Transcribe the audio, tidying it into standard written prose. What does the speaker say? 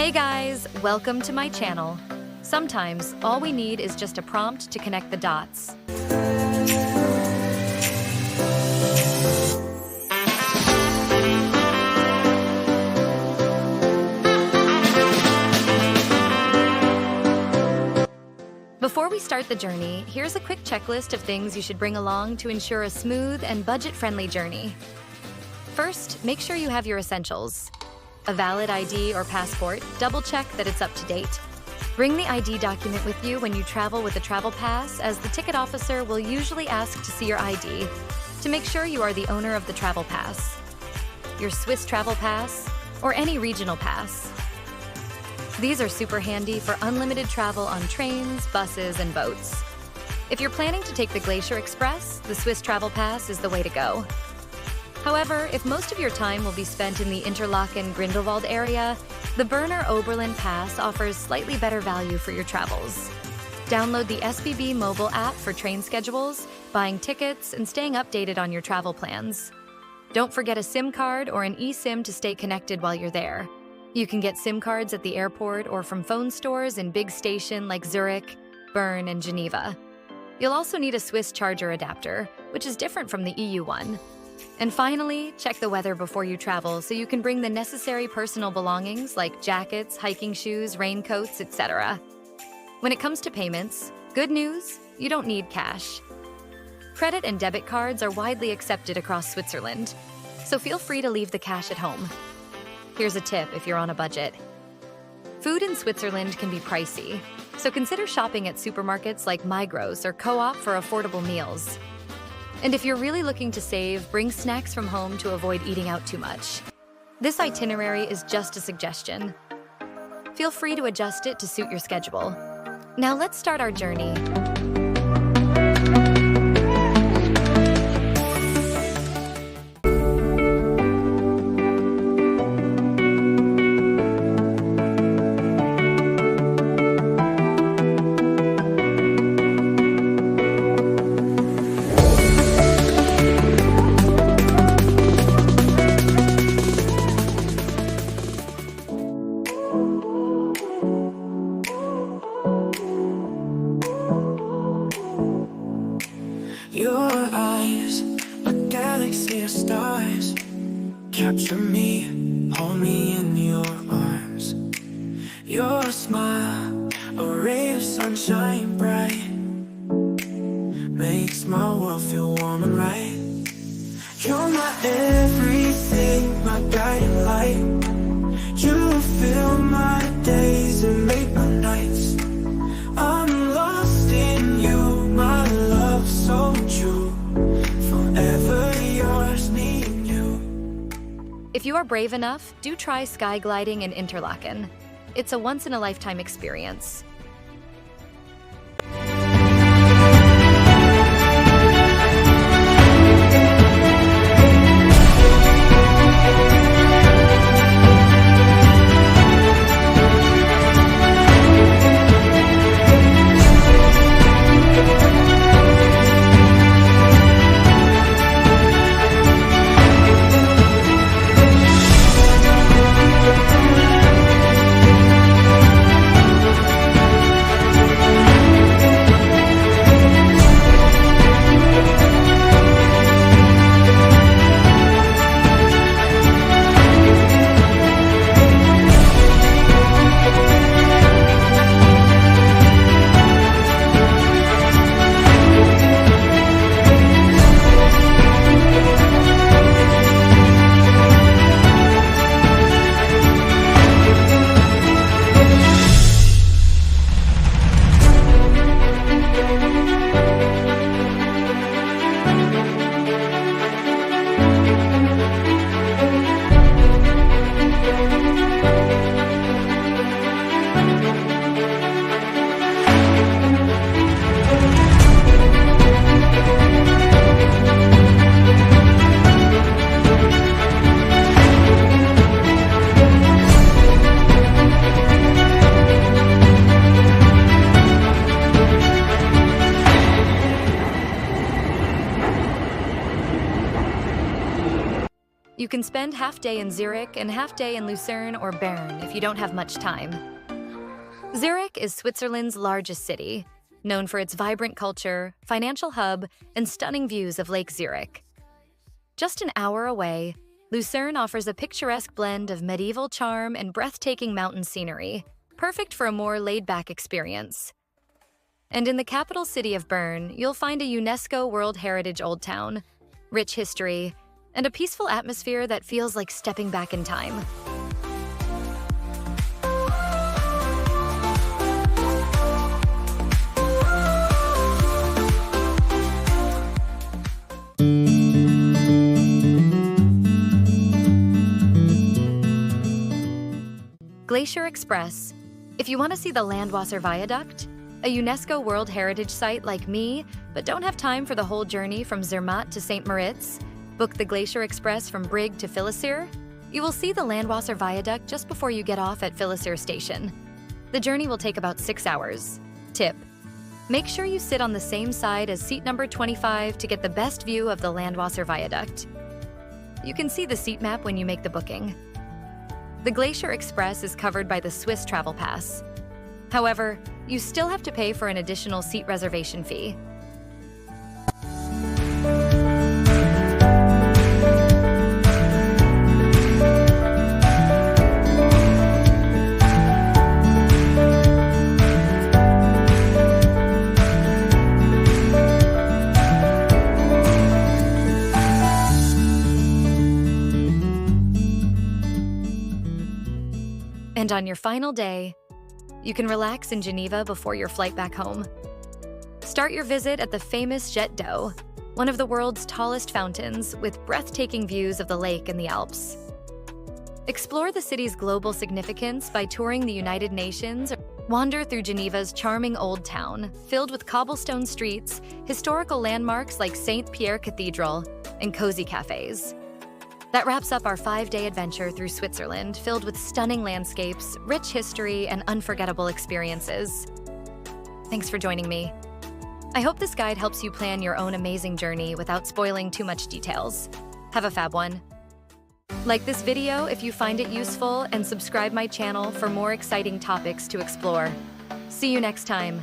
Hey guys, welcome to my channel. Sometimes all we need is just a prompt to connect the dots. Before we start the journey, here's a quick checklist of things you should bring along to ensure a smooth and budget-friendly journey. First, make sure you have your essentials. A valid ID or passport, double-check that it's up to date. Bring the ID document with you when you travel with a travel pass, as the ticket officer will usually ask to see your ID to make sure you are the owner of the travel pass. Your Swiss travel pass, or any regional pass. These are super handy for unlimited travel on trains, buses, and boats. If you're planning to take the Glacier Express, the Swiss travel pass is the way to go. However, if most of your time will be spent in the Interlaken Grindelwald area, the Berner Oberland Pass offers slightly better value for your travels. Download the SBB mobile app for train schedules, buying tickets, and staying updated on your travel plans. Don't forget a SIM card or an eSIM to stay connected while you're there. You can get SIM cards at the airport or from phone stores in big stations like Zurich, Bern, and Geneva. You'll also need a Swiss charger adapter, which is different from the EU one. And finally, check the weather before you travel so you can bring the necessary personal belongings like jackets, hiking shoes, raincoats, etc. When it comes to payments, good news, you don't need cash. Credit and debit cards are widely accepted across Switzerland, so feel free to leave the cash at home. Here's a tip if you're on a budget. Food in Switzerland can be pricey, so consider shopping at supermarkets like Migros or Co-op for affordable meals. And if you're really looking to save, bring snacks from home to avoid eating out too much. This itinerary is just a suggestion. Feel free to adjust it to suit your schedule. Now let's start our journey. Your eyes, a galaxy of stars. Capture me, hold me in your arms. Your smile, a ray of sunshine bright, makes my world feel warm and right. You're my everything, my guiding light. You fill my days and make my nights. I'm lost in you, my love so true. Forever yours, needing you. If you are brave enough, do try sky gliding in Interlaken. It's a once-in-a-lifetime experience. can spend half day in Zurich and half day in Lucerne or Bern if you don't have much time. Zurich is Switzerland's largest city, known for its vibrant culture, financial hub, and stunning views of Lake Zurich. Just an hour away, Lucerne offers a picturesque blend of medieval charm and breathtaking mountain scenery, perfect for a more laid-back experience. And in the capital city of Bern, you'll find a UNESCO World Heritage Old Town, rich history, and a peaceful atmosphere that feels like stepping back in time. Glacier Express. If you want to see the Landwasser Viaduct, a UNESCO World Heritage Site like me, but don't have time for the whole journey from Zermatt to St. Moritz, book the Glacier Express from Brig to Philisier. You will see the Landwasser Viaduct just before you get off at Philisier Station. The journey will take about 6 hours. Tip: make sure you sit on the same side as seat number 25 to get the best view of the Landwasser Viaduct. You can see the seat map when you make the booking. The Glacier Express is covered by the Swiss Travel Pass. However, you still have to pay for an additional seat reservation fee. And on your final day, you can relax in Geneva before your flight back home. Start your visit at the famous Jet d'Eau, one of the world's tallest fountains with breathtaking views of the lake and the Alps. Explore the city's global significance by touring the United Nations, or wander through Geneva's charming old town, filled with cobblestone streets, historical landmarks like St. Pierre Cathedral, and cozy cafes. That wraps up our 5-day adventure through Switzerland, filled with stunning landscapes, rich history, and unforgettable experiences. Thanks for joining me. I hope this guide helps you plan your own amazing journey without spoiling too much details. Have a fab one. Like this video if you find it useful, and subscribe my channel for more exciting topics to explore. See you next time.